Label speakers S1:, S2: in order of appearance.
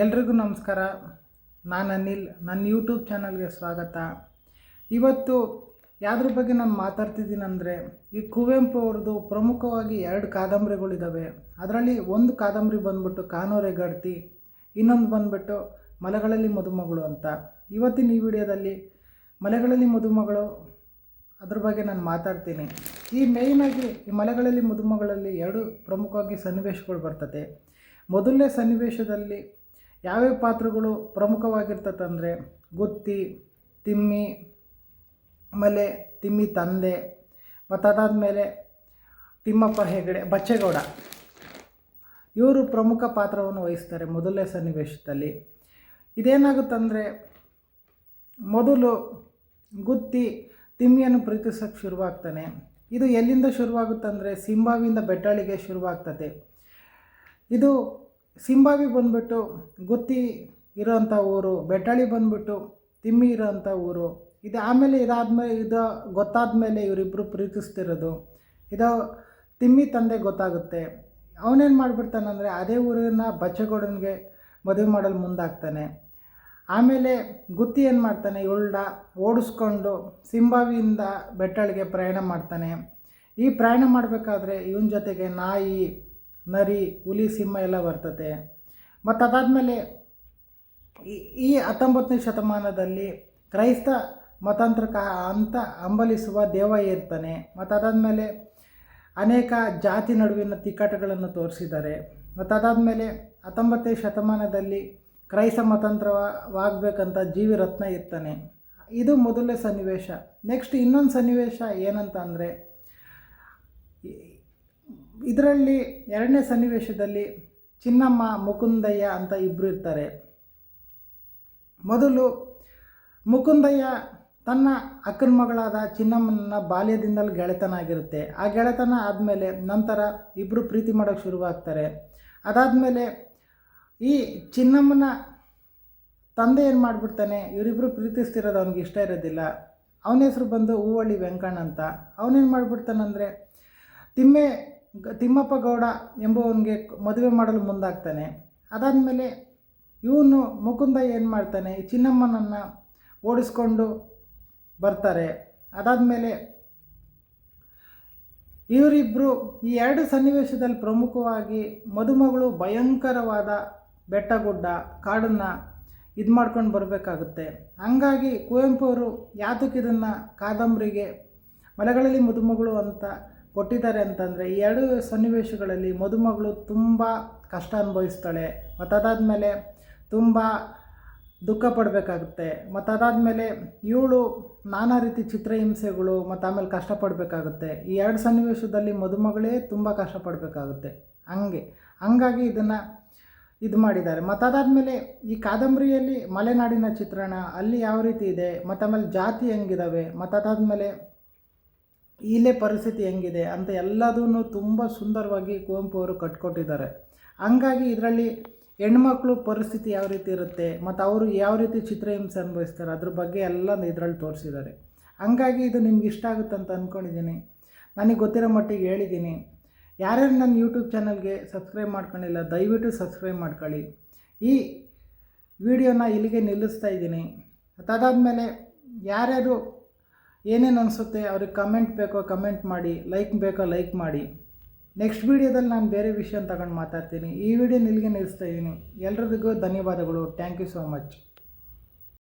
S1: ಎಲ್ರಿಗೂ ನಮಸ್ಕಾರ. ನಾನು ಅನಿಲ್. ನನ್ನ ಯೂಟ್ಯೂಬ್ ಚಾನಲ್ಗೆ ಸ್ವಾಗತ. ಇವತ್ತು ಯಾವುದ್ರ ಬಗ್ಗೆ ನಾನು ಮಾತಾಡ್ತಿದ್ದೀನಿ ಅಂದರೆ, ಈ ಕುವೆಂಪು ಅವ್ರದ್ದು ಪ್ರಮುಖವಾಗಿ 2 ಕಾದಂಬರಿಗಳಿದ್ದಾವೆ. ಅದರಲ್ಲಿ ಒಂದು ಕಾದಂಬರಿ ಬಂದ್ಬಿಟ್ಟು ಕಾನೂರೆಗಡ್ತಿ, ಇನ್ನೊಂದು ಬಂದ್ಬಿಟ್ಟು ಮಲೆಗಳಲ್ಲಿ ಮದುಮಗಳು ಅಂತ. ಇವತ್ತಿನ ಈ ವಿಡಿಯೋದಲ್ಲಿ ಮಲೆಗಳಲ್ಲಿ ಮದುಮಗಳು ಅದ್ರ ಬಗ್ಗೆ ನಾನು ಮಾತಾಡ್ತೀನಿ. ಈ ಮೇಯ್ನಾಗಿ ಈ ಮಲೆಗಳಲ್ಲಿ ಮದುಮಗಳಲ್ಲಿ 2 ಪ್ರಮುಖವಾಗಿ ಸನ್ನಿವೇಶಗಳು ಬರ್ತದೆ. ಮೊದಲನೇ ಸನ್ನಿವೇಶದಲ್ಲಿ ಯಾವ್ಯಾವ ಪಾತ್ರಗಳು ಪ್ರಮುಖವಾಗಿರ್ತದಂದರೆ, ಗುತ್ತಿ, ತಿಮ್ಮಿ, ಆಮೇಲೆ ತಿಮ್ಮಿ ತಂದೆ, ಮತ್ತು ಅದಾದಮೇಲೆ ತಿಮ್ಮಪ್ಪ ಹೆಗಡೆ, ಬಚ್ಚೇಗೌಡ, ಇವರು ಪ್ರಮುಖ ಪಾತ್ರವನ್ನು ವಹಿಸ್ತಾರೆ ಮೊದಲನೇ ಸನ್ನಿವೇಶದಲ್ಲಿ. ಇದೇನಾಗುತ್ತಂದರೆ, ಮೊದಲು ಗುತ್ತಿ ತಿಮ್ಮಿಯನ್ನು ಪ್ರೀತಿಸೋಕ್ಕೆ ಶುರುವಾಗ್ತಾನೆ. ಇದು ಎಲ್ಲಿಂದ ಶುರುವಾಗುತ್ತಂದರೆ, ಸಿಂಬಾವಿಯಿಂದ ಬೆಟ್ಟಾಳಿಗೆ ಶುರುವಾಗ್ತದೆ. ಇದು ಸಿಂಬಾವಿ ಬಂದ್ಬಿಟ್ಟು ಗುತ್ತಿ ಇರೋಂಥ ಊರು, ಬೆಟ್ಟಾಳಿ ಬಂದ್ಬಿಟ್ಟು ತಿಮ್ಮಿ ಇರೋಂಥ ಊರು. ಇದು ಗೊತ್ತಾದ ಮೇಲೆ ಇವರಿಬ್ಬರು ಪ್ರೀತಿಸ್ತಿರೋದು. ಇದು ತಿಮ್ಮಿ ತಂದೆ ಗೊತ್ತಾಗುತ್ತೆ. ಅವನೇನು ಮಾಡಿಬಿಡ್ತಾನಂದರೆ, ಅದೇ ಊರಿನ ಬಚ್ಚೇಗೌಡನಿಗೆ ಮದುವೆ ಮಾಡಲು ಮುಂದಾಗ್ತಾನೆ. ಆಮೇಲೆ ಗುತ್ತಿ ಏನು ಮಾಡ್ತಾನೆ, ಇವಳನ್ನ ಓಡಿಸ್ಕೊಂಡು ಸಿಂಬಾವಿಯಿಂದ ಬೆಟ್ಟಾಳಿಗೆ ಪ್ರಯಾಣ ಮಾಡ್ತಾನೆ. ಈ ಪ್ರಯಾಣ ಮಾಡಬೇಕಾದ್ರೆ ಇವನ ಜೊತೆಗೆ ನಾಯಿ, ನರಿ, ಹುಲಿ, ಸಿಂಹ ಎಲ್ಲ ಬರ್ತದೆ. ಮತ್ತು ಅದಾದಮೇಲೆ ಈ 19ನೇ ಶತಮಾನದಲ್ಲಿ ಕ್ರೈಸ್ತ ಮತಾಂತರಕ ಅಂತ ಹಂಬಲಿಸುವ ದೇವಯ್ಯ ಇರ್ತಾನೆ. ಮತ್ತು ಅದಾದಮೇಲೆ ಅನೇಕ ಜಾತಿ ನಡುವಿನ ತಿಕ್ಕಾಟಗಳನ್ನು ತೋರಿಸಿದ್ದಾರೆ. ಮತ್ತು ಅದಾದಮೇಲೆ 19ನೇ ಶತಮಾನದಲ್ಲಿ ಕ್ರೈಸ್ತ ಮತಾಂತರವಾಗಬೇಕಂತ ಜಿ ವಿ ರತ್ನ ಇರ್ತಾನೆ. ಇದು ಮೊದಲನೇ ಸನ್ನಿವೇಶ. ನೆಕ್ಸ್ಟ್ ಇನ್ನೊಂದು ಸನ್ನಿವೇಶ ಏನಂತ ಅಂದರೆ, ಇದರಲ್ಲಿ 2ನೇ ಸನ್ನಿವೇಶದಲ್ಲಿ ಚಿನ್ನಮ್ಮ, ಮುಕುಂದಯ್ಯ ಅಂತ ಇಬ್ಬರು ಇರ್ತಾರೆ. ಮೊದಲು ಮುಕುಂದಯ್ಯ ತನ್ನ ಅಕ್ಕನ ಮಗಳಾದ ಚಿನ್ನಮ್ಮನ ಬಾಲ್ಯದಿಂದಲೂ ಗೆಳೆತನ ಆಗಿರುತ್ತೆ. ಆ ಗೆಳೆತನ ಆದಮೇಲೆ ನಂತರ ಇಬ್ಬರು ಪ್ರೀತಿ ಮಾಡೋಕ್ಕೆ ಶುರುವಾಗ್ತಾರೆ. ಅದಾದಮೇಲೆ ಈ ಚಿನ್ನಮ್ಮನ ತಂದೆ ಏನು ಮಾಡಿಬಿಡ್ತಾನೆ, ಇವರಿಬ್ಬರು ಪ್ರೀತಿಸ್ತಿರೋದು ಅವ್ನಿಗೆ ಇಷ್ಟ ಇರೋದಿಲ್ಲ. ಅವನ ಹೆಸರು ಬಂದು ಹೂವಳ್ಳಿ ವೆಂಕಣ್ಣ ಅಂತ. ಅವನೇನು ಮಾಡಿಬಿಡ್ತಾನಂದರೆ, ತಿಮ್ಮಪ್ಪ ಗೌಡ ಎಂಬುವನಿಗೆ ಮದುವೆ ಮಾಡಲು ಮುಂದಾಗ್ತಾನೆ. ಅದಾದಮೇಲೆ ಇವನು ಮುಕುಂದ ಏನು ಮಾಡ್ತಾನೆ, ಈ ಚಿನ್ನಮ್ಮನನ್ನು ಓಡಿಸ್ಕೊಂಡು ಬರ್ತಾರೆ. ಅದಾದಮೇಲೆ ಇವರಿಬ್ಬರು ಈ 2 ಸನ್ನಿವೇಶದಲ್ಲಿ ಪ್ರಮುಖವಾಗಿ ಮದುಮಗಳು ಭಯಂಕರವಾದ ಬೆಟ್ಟಗುಡ್ಡ ಕಾಡನ್ನು ಇದು ಮಾಡ್ಕೊಂಡು ಬರಬೇಕಾಗುತ್ತೆ. ಹಂಗಾಗಿ ಕುವೆಂಪು ಅವರು ಯಾತಕ್ಕೆ ಇದನ್ನು ಕಾದಂಬರಿಗೆ ಮಲೆಗಳಲ್ಲಿ ಮದುಮಗಳು ಅಂತ ಕೊಟ್ಟಿದ್ದಾರೆ ಅಂತಂದರೆ, ಈ 2 ಸನ್ನಿವೇಶಗಳಲ್ಲಿ ಮದುಮಗಳು ತುಂಬ ಕಷ್ಟ ಅನುಭವಿಸ್ತಾಳೆ. ಮತ್ತು ಅದಾದಮೇಲೆ ತುಂಬ ದುಃಖ ಪಡಬೇಕಾಗುತ್ತೆ. ಮತ್ತು ಅದಾದಮೇಲೆ ಇವಳು ನಾನಾ ರೀತಿ ಚಿತ್ರಹಿಂಸೆಗಳು ಮತ್ತು ಆಮೇಲೆ ಕಷ್ಟಪಡಬೇಕಾಗುತ್ತೆ. ಈ 2 ಸನ್ನಿವೇಶದಲ್ಲಿ ಮದುಮಗಳೇ ತುಂಬ ಕಷ್ಟಪಡಬೇಕಾಗುತ್ತೆ. ಹಂಗಾಗಿ ಇದನ್ನು ಇದು ಮಾಡಿದ್ದಾರೆ. ಮತ್ತು ಅದಾದಮೇಲೆ ಈ ಕಾದಂಬರಿಯಲ್ಲಿ ಮಲೆನಾಡಿನ ಚಿತ್ರಣ ಅಲ್ಲಿ ಯಾವ ರೀತಿ ಇದೆ, ಮತ್ತು ಆಮೇಲೆ ಜಾತಿ ಹೆಂಗಿದ್ದಾವೆ, ಮತ್ತು ಅದಾದಮೇಲೆ ಇಲ್ಲೇ ಪರಿಸ್ಥಿತಿ ಹೆಂಗಿದೆ ಅಂತ ಎಲ್ಲದೂ ತುಂಬ ಸುಂದರವಾಗಿ ಕುವೆಂಪು ಅವರು ಕಟ್ಕೊಟ್ಟಿದ್ದಾರೆ. ಹಂಗಾಗಿ ಇದರಲ್ಲಿ ಹೆಣ್ಮಕ್ಳು ಪರಿಸ್ಥಿತಿ ಯಾವ ರೀತಿ ಇರುತ್ತೆ, ಮತ್ತು ಅವರು ಯಾವ ರೀತಿ ಚಿತ್ರಹಿಂಸೆ ಅನುಭವಿಸ್ತಾರೆ ಅದ್ರ ಬಗ್ಗೆ ಎಲ್ಲ ಇದರಲ್ಲಿ ತೋರಿಸಿದ್ದಾರೆ. ಹಂಗಾಗಿ ಇದು ನಿಮ್ಗೆ ಇಷ್ಟ ಆಗುತ್ತೆ ಅಂತ ಅಂದ್ಕೊಂಡಿದ್ದೀನಿ. ನನಗೆ ಗೊತ್ತಿರೋ ಮಟ್ಟಿಗೆ ಹೇಳಿದ್ದೀನಿ. ಯಾರ್ಯಾರು ನನ್ನ ಯೂಟ್ಯೂಬ್ ಚಾನಲ್ಗೆ ಸಬ್ಸ್ಕ್ರೈಬ್ ಮಾಡ್ಕೊಂಡಿಲ್ಲ, ದಯವಿಟ್ಟು ಸಬ್ಸ್ಕ್ರೈಬ್ ಮಾಡ್ಕೊಳ್ಳಿ. ಈ ವಿಡಿಯೋನ ಇಲ್ಲಿಗೆ ನಿಲ್ಲಿಸ್ತಾ ಇದ್ದೀನಿ. ಅದಾದಮೇಲೆ ಯಾರ್ಯಾರು ಏನೇನು ಅನಿಸುತ್ತೆ ಅವ್ರಿಗೆ ಕಮೆಂಟ್ ಬೇಕೋ ಕಮೆಂಟ್ ಮಾಡಿ, ಲೈಕ್ ಬೇಕೋ ಲೈಕ್ ಮಾಡಿ. ನೆಕ್ಸ್ಟ್ ವೀಡಿಯೋದಲ್ಲಿ ನಾನು ಬೇರೆ ವಿಷಯ ತಗೊಂಡು ಮಾತಾಡ್ತೀನಿ. ಈ ವಿಡಿಯೋ ಇಲ್ಲಿಗೆ ನಿಲ್ಲಿಸ್ತಾ ಇದ್ದೀನಿ. ಎಲ್ರಿಗೂ ಧನ್ಯವಾದಗಳು. Thank you so much.